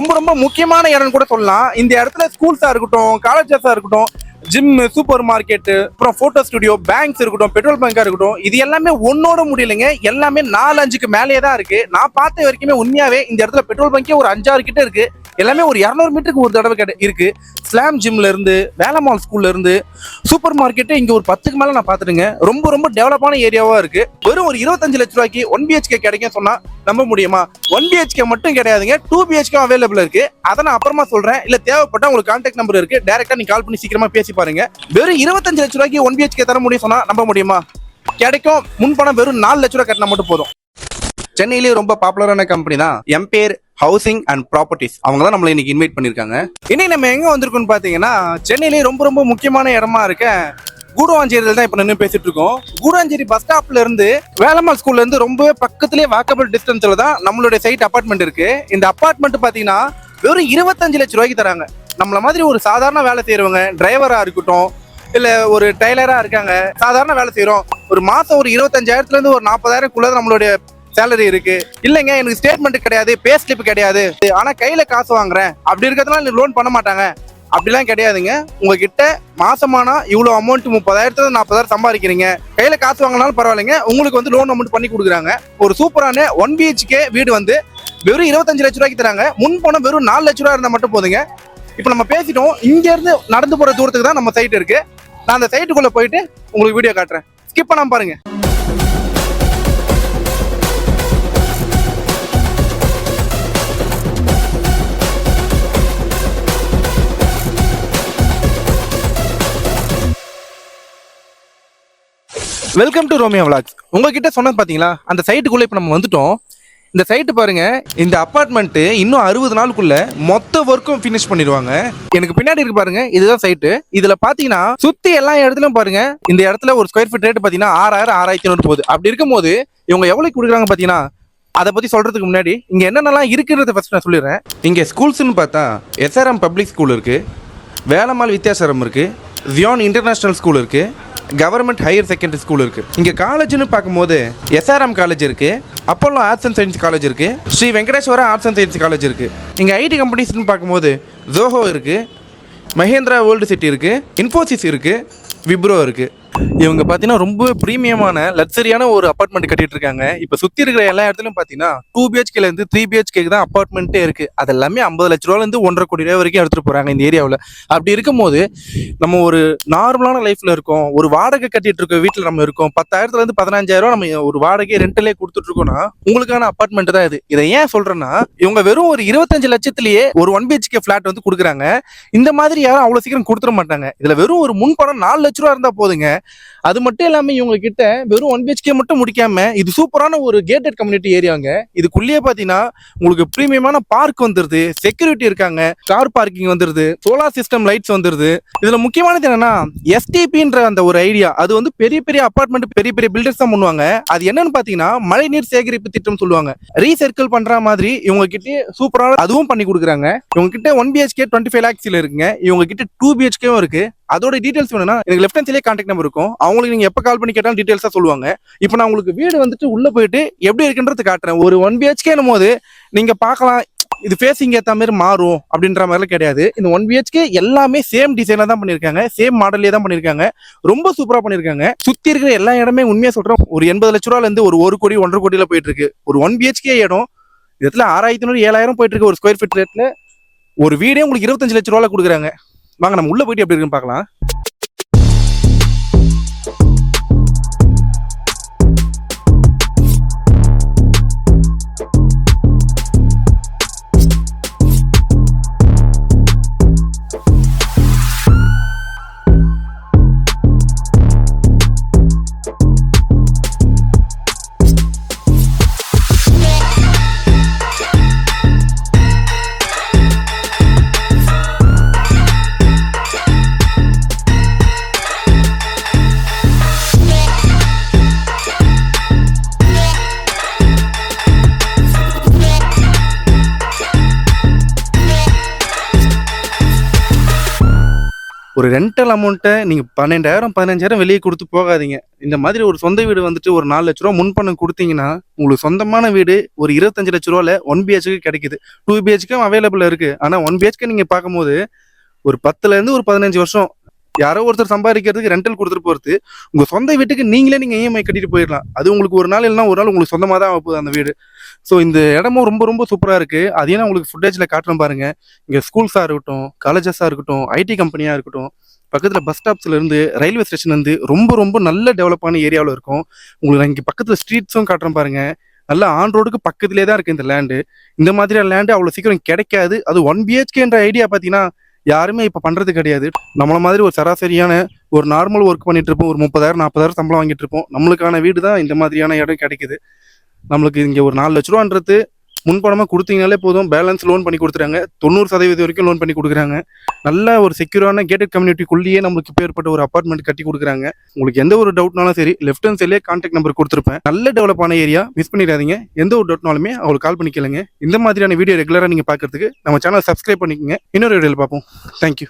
ரொம்ப ரொம்ப முக்கியமான இடம் கூட சொல்லலாம். இந்த இடத்துல ஸ்கூல்ஸா இருக்கட்டும், காலேஜஸா இருக்கட்டும், ஜிம், சூப்பர் மார்க்கெட், அப்புறம் போட்டோ ஸ்டுடியோ, பேங்க்ஸ் இருக்கட்டும், பெட்ரோல் பங்கா இருக்கட்டும், இது எல்லாமே ஒன்னோட முடியலைங்க. எல்லாமே 4-5க்கு மேலேயே தான் இருக்கு. நான் பார்த்த வரைக்குமே உண்மையாவே இந்த இடத்துல பெட்ரோல் பங்கே ஒரு 5-6 கிட்ட இருக்கு. எல்லாமே ஒரு 200 மீட்டருக்கு ஒரு தடவை இருக்கு. ஸ்லாம் ஜிம்ல இருந்து, வேலம்மாள் ஸ்கூல்ல இருந்து, சூப்பர் மார்க்கெட் இங்க ஒரு 10க்கு மேல நான் பாத்துருங்க. ரொம்ப ரொம்ப டெவலப்பான ஏரியாவா இருக்கு. வெறும் ஒரு 25 லட்ச ரூபாய்க்கு 1 BHK கிடைக்கும் சொன்னா நம்ப முடியுமா? 1 BHK மட்டும் கிடையாதுங்க, 2 BHK அவைலபிள் இருக்கு. அதை நான் அப்புறமா சொல்றேன். இல்ல தேவைப்பட்டா உங்களுக்கு கான்டாக்ட் நம்பர் இருக்கு, டைரக்டா நீங்க கால் பண்ணி சீக்கிரமா பேசி பாருங்க. வெறும் 25 லட்ச ரூபாய்க்கு 1 BHK தர முடியும் சொன்னா நம்ப முடியுமா? கிடைக்கும். முன்பணம் வெறும் 4 லட்ச ரூபாய் கட்டினா மட்டும் போதும். சென்னையிலேயே ரொம்ப பாப்புலரான கம்பெனி தான் எம்பேர் ஹவுசிங் அண்ட் ப்ராப்பர்ட்டிஸ். அவங்க தான் நம்மள இன்னைக்கு இன்வைட் பண்ணிருக்காங்க. இன்னைக்கு நம்ம எங்க வந்திருக்கோம்னு பாத்தீங்கன்னா, சென்னையிலேயே ரொம்ப ரொம்ப முக்கியமான இடமா இருக்க கூடுவாஞ்சேரியில தான் இப்ப நின்று பேசிட்டு இருக்கோம். கூடுவாஞ்சேரி பஸ் ஸ்டாப்ல இருந்து வேலம்மாள் ஸ்கூல்ல இருந்து ரொம்ப பக்கத்திலேயே வாக்கபிள் டிஸ்டன்ஸ்ல தான் நம்மளுடைய சைட் அபார்ட்மெண்ட் இருக்கு. இந்த அபார்ட்மெண்ட் பாத்தீங்கன்னா வெறும் 25 லட்ச ரூபாய்க்கு தராங்க. நம்மள மாதிரி ஒரு சாதாரண வேலை செய்யறவங்க, டிரைவரா இருக்கட்டும், இல்ல ஒரு டெய்லரா இருக்காங்க, சாதாரண வேலை செய்யறோம், ஒரு மாசம் ஒரு 25,000ல இருந்து ஒரு 40,000 நம்மளுடைய சேலரி இருக்கு. இல்லைங்க எனக்கு ஸ்டேட்மெண்ட் கிடையாது, பே ஸ்லிப் கிடையாது, ஆனா கையில காசு வாங்குறேன், அப்படி இருக்கிறதுனால லோன் பண்ண மாட்டாங்க, அப்படிலாம் கிடையாதுங்க. உங்ககிட்ட மாசமானா இவ்வளவு அமௌண்ட் 30,000 40,000 சம்பாதிக்கிறீங்க, கையில காசு வாங்கினாலும் பரவாயில்லைங்க, உங்களுக்கு வந்து லோன் அமௌண்ட் பண்ணி கொடுக்குறாங்க. ஒரு சூப்பரான 1 BHK வீடு வந்து வெறும் 25 லட்ச ரூபாய்க்கு தராங்க. முன் பணம் வெறும் 4 லட்ச ரூபாய் இருந்தா மட்டும் போதுங்க. இப்ப நம்ம பேசிட்டோம், இங்க இருந்து நடந்து போற தூரத்துக்கு தான் நம்ம சைட் இருக்கு. நான் அந்த சைட்டுக்குள்ள போயிட்டு உங்களுக்கு வீடியோ காட்டுறேன், ஸ்கிப் பண்ணாம பாருங்க. Welcome to Romeo vlogs. உங்ககிட்ட சொன்னது பாத்தீங்களா, அந்த சைட்டுக்குள்ள இப்ப நம்ம வந்துட்டோம். இந்த சைட்டு பாருங்க, இந்த அபார்ட்மெண்ட் இன்னும் 60 நாளுக்குள்ள மொத்த ஒர்க்கும் ஃபினிஷ் பண்ணிடுவாங்க. எனக்கு பின்னாடி இருக்கு பாருங்க, இதுதான் சைட்டு. இதுல பாத்தீங்கன்னா சுத்தி எல்லா இடத்துலயும் பாருங்க, இந்த இடத்துல ஒரு ஸ்கொயர் ஃபீட் ரேட் பாத்தீங்கன்னா 6,000 6,500 போகுது. அப்படி இருக்கும் போது இவங்க எவ்வளவு கொடுக்குறாங்க பாத்தீங்கன்னா, அதை பத்தி சொல்றதுக்கு முன்னாடி இங்க என்னென்னலாம் இருக்குன்றத ஃபர்ஸ்ட் நான் சொல்லிடுறேன். இங்க ஸ்கூல்ஸ்னு பார்த்தா SRM பப்ளிக் ஸ்கூல் இருக்கு, வேலம்மாள் வித்யாசரம் இருக்கு, ஜியான் இன்டர்நேஷனல் ஸ்கூல் இருக்கு, கவர்மெண்ட் ஹையர் செகண்டரி ஸ்கூல் இருக்கு. இங்க காலேஜ்னு பார்க்கும்போது SRM காலேஜ் இருக்கு, Apollo arts and science college இருக்கு, Sri Venkateswara arts and science college இருக்கு. இங்க ஐடி கம்பெனிஸ்னு பார்க்கும்போது ஜோஹோ இருக்கு, மஹேந்திரா வேர்ல்டு சிட்டி இருக்கு, இன்ஃபோசிஸ் இருக்கு, விப்ரோ இருக்கு. இவங்க பாத்தீங்கன்னா ரொம்ப பிரீமியமான லக்ஸரியான ஒரு அபார்ட்மெண்ட் கட்டிட்டு இருக்காங்க. இப்ப சுத்தி இருக்கிற எல்லா இடத்துலயும் பாத்தீங்கன்னா 2 BHKல இருந்து 3 BHK தான் அபார்ட்மெண்ட்டே இருக்கு. அது எல்லாமே 50 லட்ச ரூபாயில இருந்து 1.5 கோடி ரூபாய் வரைக்கும் எடுத்துட்டு போறாங்க இந்த ஏரியாவில். அப்படி இருக்கும்போது நம்ம ஒரு நார்மலான லைஃப்ல இருக்கோம், ஒரு வாடகை கட்டிட்டு இருக்க வீட்டுல நம்ம இருக்கோம், 10,000ல இருந்து 15,000 நம்ம ஒரு வாடகை ரெண்டலே கொடுத்துட்டு இருக்கோம்னா உங்களுக்கான அபார்ட்மெண்ட் தான் இது. இதை ஏன் சொல்றேன்னா, இவங்க வெறும் ஒரு 25 லட்சத்திலேயே ஒரு 1 BHK பிளாட் வந்து கொடுக்குறாங்க. இந்த மாதிரி யாரும் அவ்வளவு சீக்கிரம் கொடுத்துட மாட்டாங்க. இதுல வெறும் ஒரு முன்பணம் 4 லட்ச ரூபா இருந்தா போதுங்க. அது மட்டும் இல்லாம இவங்க கிட்ட வெறும் 1 BHK மட்டும் முடிக்காம, இது சூப்பரான ஒரு கேட்டட் கம்யூனிட்டி ஏரியாங்க. இதுக்குள்ளேயே பாத்தீங்கன்னா உங்களுக்கு பிரீமியமான பார்க் வந்துருது, செக்யூரிட்டி இருக்காங்க, கார் பார்க்கிங் வந்துருது, சோலார் சிஸ்டம் லைட்ஸ் வந்துருது. இதுல முக்கியமானது என்னன்னா, STPன்ற அந்த ஒரு ஐடியா, அது வந்து பெரிய பெரிய அபார்ட்மெண்ட், பெரிய பெரிய பில்டர்ஸ் தான் பண்ணுவாங்க. அது என்னன்னு பாத்தீங்கன்னா மழைநீர் சேகரிப்பு திட்டம் சொல்லுவாங்க. ரீசைக்கிள் பண்ற மாதிரி இவங்க கிட்ட சூப்பரான அதுவும் பண்ணி கொடுக்குறாங்க. இவங்க கிட்ட 1 BHK 25 lakhs இருக்குங்க. இவங்க கிட்ட 2 BHK இருக்கு. அதோட டீடைல்ஸ் வேணும்னா எனக்கு லெஃப்ட் ஹேண்ட் சைட்லயே கான்டாக்ட் நம்பர் இருக்கும், அவங்களுக்கு நீங்க எப்ப கால் பண்ணி கேட்டாலும் டீடைல்ஸா சொல்லுவாங்க. இப்போ நான் உங்களுக்கு வீடு வந்துட்டு உள்ள போயிட்டு எப்படி இருக்குன்றது காட்டுறேன். ஒரு 1 BHK போது நீங்க பார்க்கலாம், இது ஃபேசிங் ஏற்ற மாதிரி மாறும் அப்படின்ற மாதிரிலாம் கிடையாது. இந்த 1 BHK எல்லாமே சேம் டிசைனா தான் பண்ணிருக்காங்க, சேம் மாடல்லே தான் பண்ணிருக்காங்க. ரொம்ப சூப்பரா பண்ணிருக்காங்க. சுத்தி இருக்கிற எல்லா இடமே உண்மையா சொல்றேன், ஒரு 80 லட்ச ரூபாயில இருந்து ஒரு 1 கோடி 1.5 கோடியில போயிட்டு இருக்கு. ஒரு 1 BHK இடம் இடத்துல 6,500 7,000 போயிட்டு இருக்கு. ஒரு ஸ்கொயர் ஃபீட் ரேட்ல ஒரு வீடே உங்களுக்கு 25 லட்ச ரூபாயில கொடுக்குறாங்க. வாங்க நம்ம உள்ள போயிட்டு எப்படி இருக்குன்னு பார்க்கலாம். ஒரு ரெண்டல் அமௌண்ட்டை நீங்கள் 12,000 15,000 வெளியே கொடுத்து போகாதீங்க. இந்த மாதிரி ஒரு சொந்த வீடு வந்துட்டு ஒரு 4 லட்ச ரூபா முன்பணம் கொடுத்தீங்கன்னா உங்களுக்கு சொந்தமான வீடு ஒரு 25 லட்ச ரூபாவில் 1 BHK கிடைக்குது. 2 BHK அவைலபிள் இருக்குது. ஆனால் 1 BHK நீங்கள் பார்க்கும்போது ஒரு 10லேருந்து ஒரு 15 வருஷம் யாரோ ஒருத்தர் சம்பாதிக்கிறதுக்கு ரெண்டல் கொடுத்துட்டு போகிறது, உங்கள் சொந்த வீட்டுக்கு நீங்கள் EMI கட்டிட்டு போயிடலாம். அது உங்களுக்கு ஒரு நாள் இல்லைனா ஒரு நாள் உங்களுக்கு சொந்தமாக தான் ஆக போகுது அந்த வீடு. ஸோ இந்த இடமும் ரொம்ப ரொம்ப சூப்பராக இருக்குது. அதையும் நான் உங்களுக்கு ஃபுட்டேஜில் காட்டுறேன் பாருங்கள். இங்கே ஸ்கூல்ஸாக இருக்கட்டும், காலேஜஸாக இருக்கட்டும், ஐடி கம்பெனியாக இருக்கட்டும், பக்கத்தில் பஸ் ஸ்டாப்ஸ்லேருந்து ரயில்வே ஸ்டேஷன்லேருந்து ரொம்ப ரொம்ப நல்ல டெவலப்பான ஏரியாவில் இருக்கும். உங்களுக்கு நான் இங்கே பக்கத்தில் ஸ்ட்ரீட்ஸும் காட்டுறேன் பாருங்கள். நல்லா ஆன் ரோடுக்கு பக்கத்துலேயே தான் இருக்குது இந்த லேண்டு. இந்த மாதிரியான லேண்டு அவ்வளோ சீக்கிரம் கிடைக்காது. அது 1 BHKன்ற ஐடியா பார்த்தீங்கன்னா யாருமே இப்போ பண்ணுறது கிடையாது. நம்மள மாதிரி ஒரு சராசரியான ஒரு நார்மல் ஒர்க் பண்ணிட்டு இருப்போம். ஒரு 30,000 40,000 சம்பளம் வாங்கிட்டு இருப்போம். நம்மளுக்கான வீடு தான் இந்த மாதிரியான இடம் கிடைக்குது. நம்மளுக்கு இங்கே ஒரு 4 லட்ச ரூபான்றது முன்பணமாக கொடுத்தீங்கனாலே போதும். பேலன்ஸ் லோன் பண்ணி கொடுத்துறாங்க. 90% வரைக்கும் லோன் பண்ணி கொடுக்குறாங்க. நல்ல ஒரு செக்யூரான கேட்டட் கம்யூனிட்டிக்குள்ளேயே நம்மளுக்கு பேர்பட்ட ஒரு அப்பார்ட்மெண்ட் கட்டி கொடுக்குறாங்க. உங்களுக்கு எந்த ஒரு டவுட்னாலும் சரி, லெஃப்ட் ஹேண்ட் சைட்லேயே கான்டாக்ட் நம்பர் கொடுத்துருப்பேன். நல்ல டெவலப்பான ஏரியா, மிஸ் பண்ணிடாதீங்க. எந்த ஒரு டவுட்னாலுமே அவங்களுக்கு கால் பண்ணி கேளுங்க. இந்த மாதிரியான வீடியோ ரெகுலராக நீங்கள் பார்க்கறதுக்கு நம்ம சேனல் சப்ஸ்கிரைப் பண்ணிக்கோங்க. இன்னொரு வீடியோவில் பார்ப்போம். தேங்க்யூ.